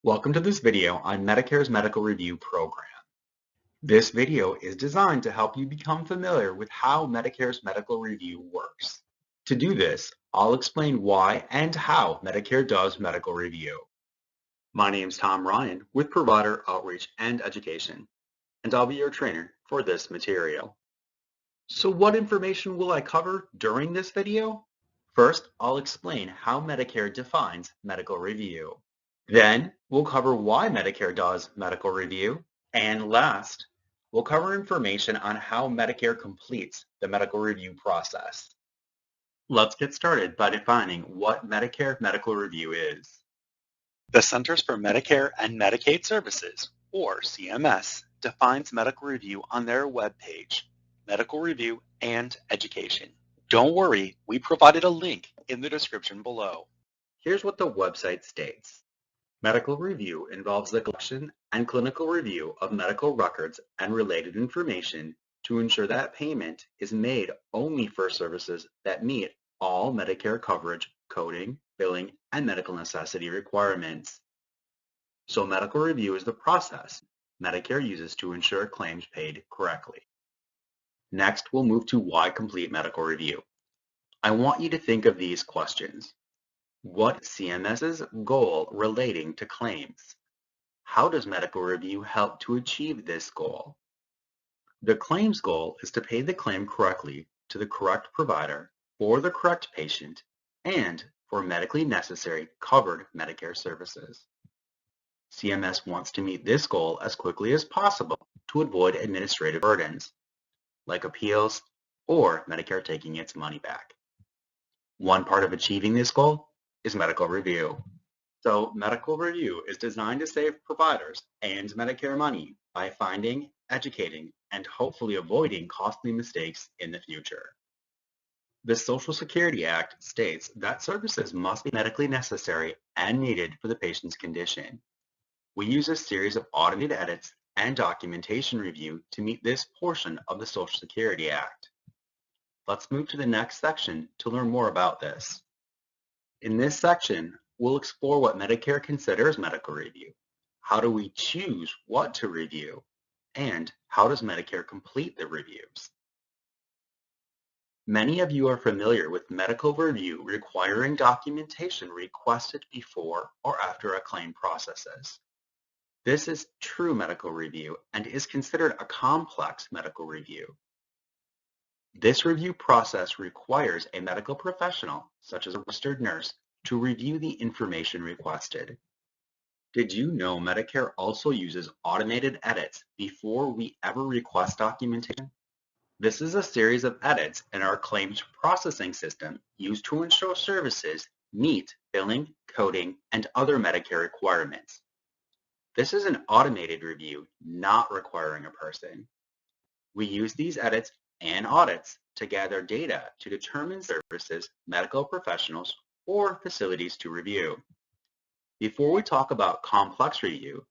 Welcome to this video on Medicare's Medical Review Program. This video is designed to help you become familiar with how Medicare's medical review works. To do this, I'll explain why and how Medicare does medical review. My name is Tom Ryan with Provider Outreach and Education, and I'll be your trainer for this material. So what information will I cover during this video? First, I'll explain how Medicare defines medical review. Then we'll cover why Medicare does medical review. And last, we'll cover information on how Medicare completes the medical review process. Let's get started by defining what Medicare medical review is. The Centers for Medicare and Medicaid Services, or CMS, defines medical review on their webpage, Medical Review and Education. Don't worry, we provided a link in the description below. Here's what the website states. Medical review involves the collection and clinical review of medical records and related information to ensure that payment is made only for services that meet all Medicare coverage, coding, billing, and medical necessity requirements. So medical review is the process Medicare uses to ensure claims paid correctly. Next, we'll move to why complete medical review. I want you to think of these questions. What is CMS's goal relating to claims? How does medical review help to achieve this goal? The claims goal is to pay the claim correctly to the correct provider for the correct patient and for medically necessary covered Medicare services. CMS wants to meet this goal as quickly as possible to avoid administrative burdens, like appeals or Medicare taking its money back. One part of achieving this goal is medical review. So medical review is designed to save providers and Medicare money by finding, educating, and hopefully avoiding costly mistakes in the future. The Social Security Act states that services must be medically necessary and needed for the patient's condition. We use a series of automated edits and documentation review to meet this portion of the Social Security Act. Let's move to the next section to learn more about this. In this section, we'll explore what Medicare considers medical review. How do we choose what to review? And how does Medicare complete the reviews? Many of you are familiar with medical review requiring documentation requested before or after a claim processes. This is true medical review and is considered a complex medical review. This review process requires a medical professional, such as a registered nurse, to review the information requested. Did you know Medicare also uses automated edits before we ever request documentation? This is a series of edits in our claims processing system used to ensure services meet billing, coding, and other Medicare requirements. This is an automated review, not requiring a person. We use these edits and audits to gather data to determine services medical professionals or facilities to review. Before we talk about complex review,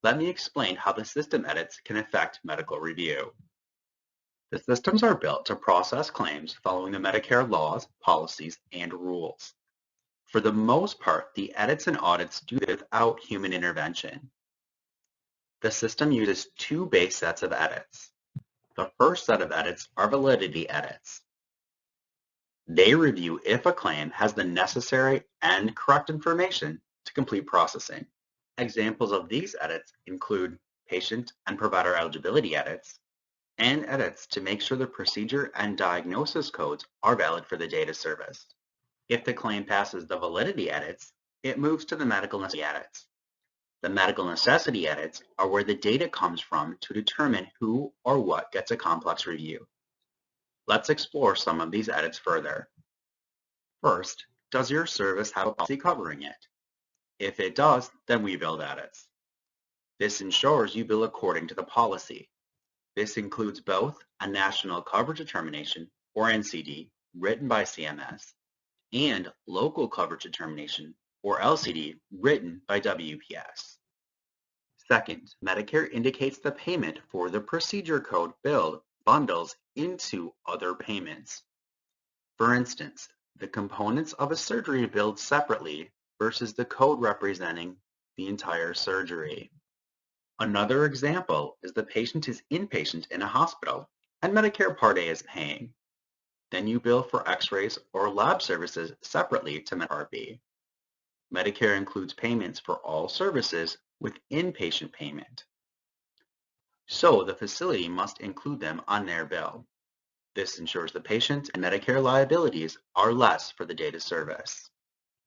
let me explain how the system edits can affect medical review. The systems are built to process claims following the Medicare laws, policies, and rules. For the most part, the edits and audits do this without human intervention. The system uses two base sets of edits. The first set of edits are validity edits. They review if a claim has the necessary and correct information to complete processing. Examples of these edits include patient and provider eligibility edits, and edits to make sure the procedure and diagnosis codes are valid for the data serviced. If the claim passes the validity edits, it moves to the medical necessity edits. The medical necessity edits are where the data comes from to determine who or what gets a complex review. Let's explore some of these edits further. First, does your service have a policy covering it? If it does, then we build edits. This ensures you bill according to the policy. This includes both a National Coverage Determination, or NCD, written by CMS, and Local Coverage Determination, or LCD, written by WPS. Second, Medicare indicates the payment for the procedure code billed bundles into other payments. For instance, the components of a surgery billed separately versus the code representing the entire surgery. Another example is the patient is inpatient in a hospital and Medicare Part A is paying. Then you bill for x-rays or lab services separately to Medicare Part B. Medicare includes payments for all services with inpatient payment. So the facility must include them on their bill. This ensures the patient and Medicare liabilities are less for the data service.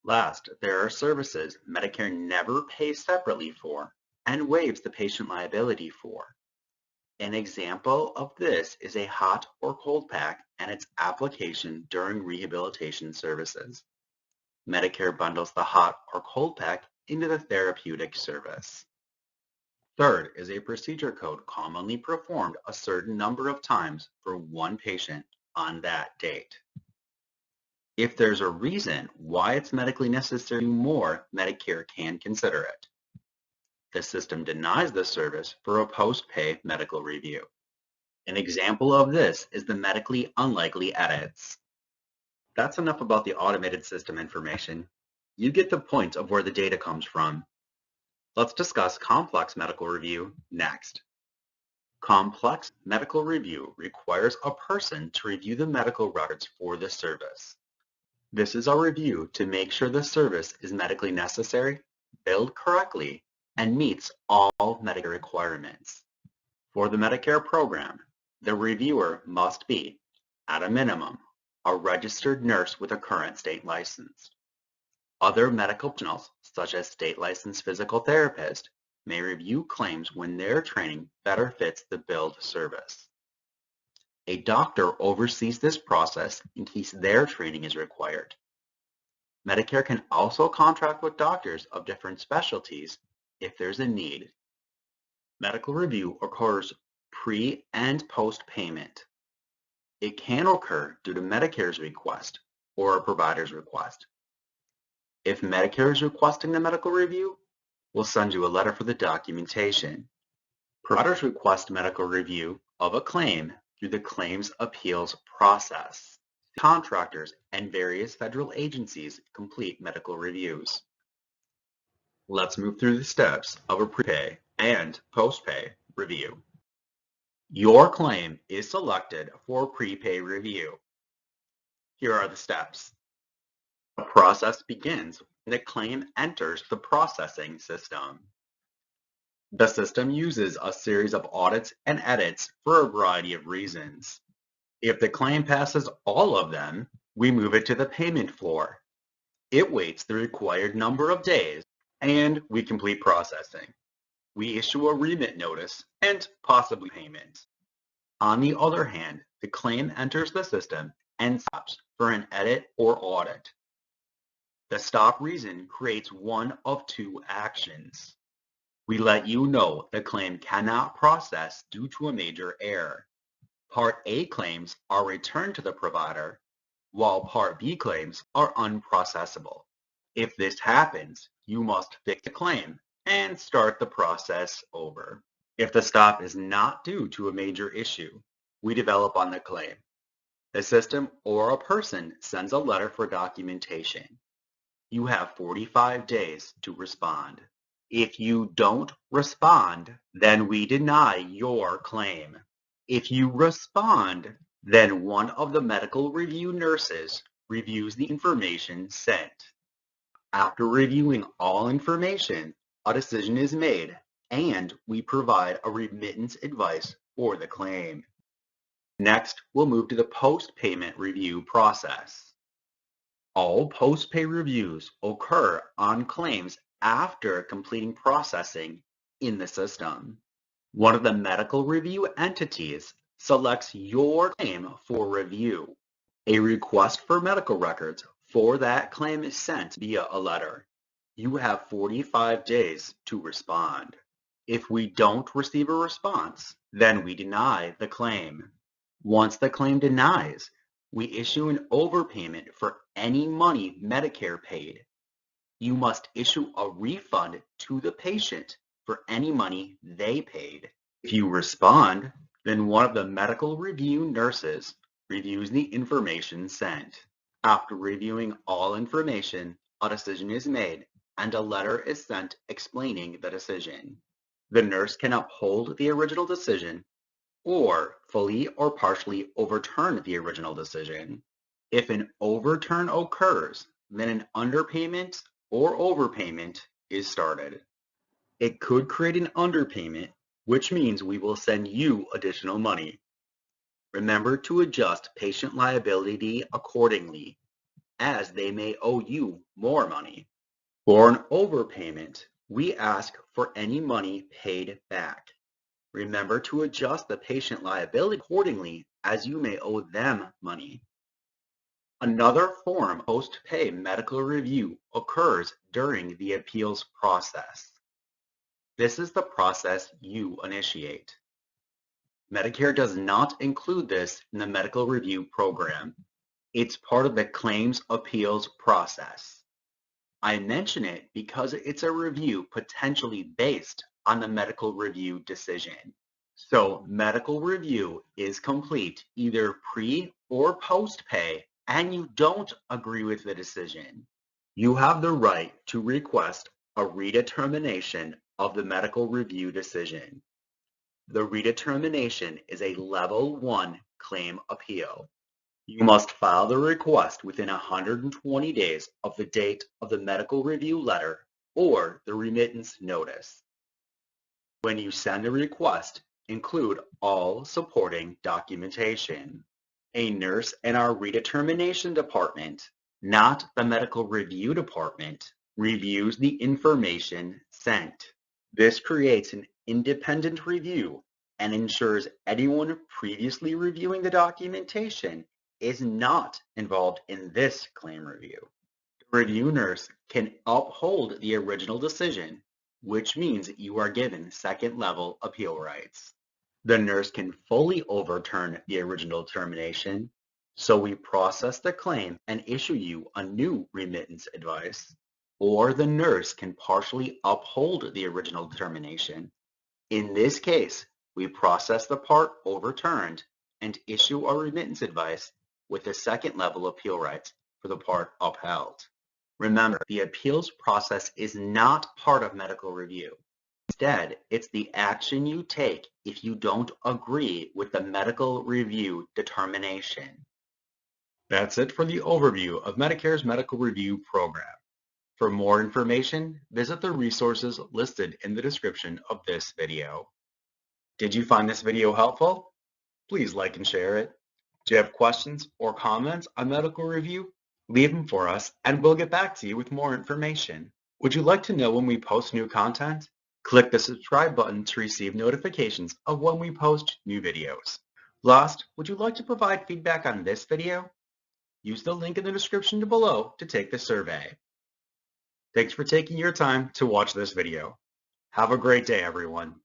Last, there are services Medicare never pays separately for and waives the patient liability for. An example of this is a hot or cold pack and its application during rehabilitation services. Medicare bundles the hot or cold pack into the therapeutic service. Third is a procedure code commonly performed a certain number of times for one patient on that date. If there's a reason why it's medically necessary to do more, Medicare can consider it. The system denies the service for a post-pay medical review. An example of this is the medically unlikely edits. That's enough about the automated system information. You get the point of where the data comes from. Let's discuss complex medical review next. Complex medical review requires a person to review the medical records for the service. This is a review to make sure the service is medically necessary, billed correctly, and meets all Medicare requirements. For the Medicare program, the reviewer must be, at a minimum, a registered nurse with a current state license. Other medical professionals, such as state-licensed physical therapists, may review claims when their training better fits the billed service. A doctor oversees this process in case their training is required. Medicare can also contract with doctors of different specialties if there's a need. Medical review occurs pre- and post-payment. It can occur due to Medicare's request or a provider's request. If Medicare is requesting the medical review, we'll send you a letter for the documentation. Providers request medical review of a claim through the claims appeals process. Contractors and various federal agencies complete medical reviews. Let's move through the steps of a prepay and post-pay review. Your claim is selected for prepay review. Here are the steps. The process begins when the claim enters the processing system. The system uses a series of audits and edits for a variety of reasons. If the claim passes all of them, we move it to the payment floor. It waits the required number of days, and we complete processing. We issue a remit notice and possibly payment. On the other hand, the claim enters the system and stops for an edit or audit. The stop reason creates one of two actions. We let you know the claim cannot process due to a major error. Part A claims are returned to the provider, while Part B claims are unprocessable. If this happens, you must fix the claim and start the process over. If the stop is not due to a major issue, we develop on the claim. The system or a person sends a letter for documentation. You have 45 days to respond. If you don't respond, then we deny your claim. If you respond, then one of the medical review nurses reviews the information sent. After reviewing all information, a decision is made, and we provide a remittance advice for the claim. Next, we'll move to the post-payment review process. All post-pay reviews occur on claims after completing processing in the system. One of the medical review entities selects your claim for review. A request for medical records for that claim is sent via a letter. You have 45 days to respond. If we don't receive a response, then we deny the claim. Once the claim denies, we issue an overpayment for any money Medicare paid. You must issue a refund to the patient for any money they paid. If you respond, then one of the medical review nurses reviews the information sent. After reviewing all information, a decision is made and a letter is sent explaining the decision. The nurse can uphold the original decision or fully or partially overturn the original decision. If an overturn occurs, then an underpayment or overpayment is started. It could create an underpayment, which means we will send you additional money. Remember to adjust patient liability accordingly, as they may owe you more money. For an overpayment, we ask for any money paid back. Remember to adjust the patient liability accordingly, as you may owe them money. Another form of post-pay medical review occurs during the appeals process. This is the process you initiate. Medicare does not include this in the medical review program. It's part of the claims appeals process. I mention it because it's a review potentially based on the medical review decision. So medical review is complete either pre or post-pay and you don't agree with the decision. You have the right to request a redetermination of the medical review decision. The redetermination is a Level 1 claim appeal. You must file the request within 120 days of the date of the medical review letter or the remittance notice. When you send a request, include all supporting documentation. A nurse in our redetermination department, not the medical review department, reviews the information sent. This creates an independent review and ensures anyone previously reviewing the documentation is not involved in this claim review. The review nurse can uphold the original decision, which means you are given second-level appeal rights. The nurse can fully overturn the original determination, so we process the claim and issue you a new remittance advice, or the nurse can partially uphold the original determination. In this case, we process the part overturned and issue a remittance advice with the second-level appeal rights for the part upheld. Remember, the appeals process is not part of medical review. Instead, it's the action you take if you don't agree with the medical review determination. That's it for the overview of Medicare's medical review program. For more information, visit the resources listed in the description of this video. Did you find this video helpful? Please like and share it. Do you have questions or comments on medical review? Leave them for us and we'll get back to you with more information. Would you like to know when we post new content? Click the subscribe button to receive notifications of when we post new videos. Last, would you like to provide feedback on this video? Use the link in the description below to take the survey. Thanks for taking your time to watch this video. Have a great day, everyone.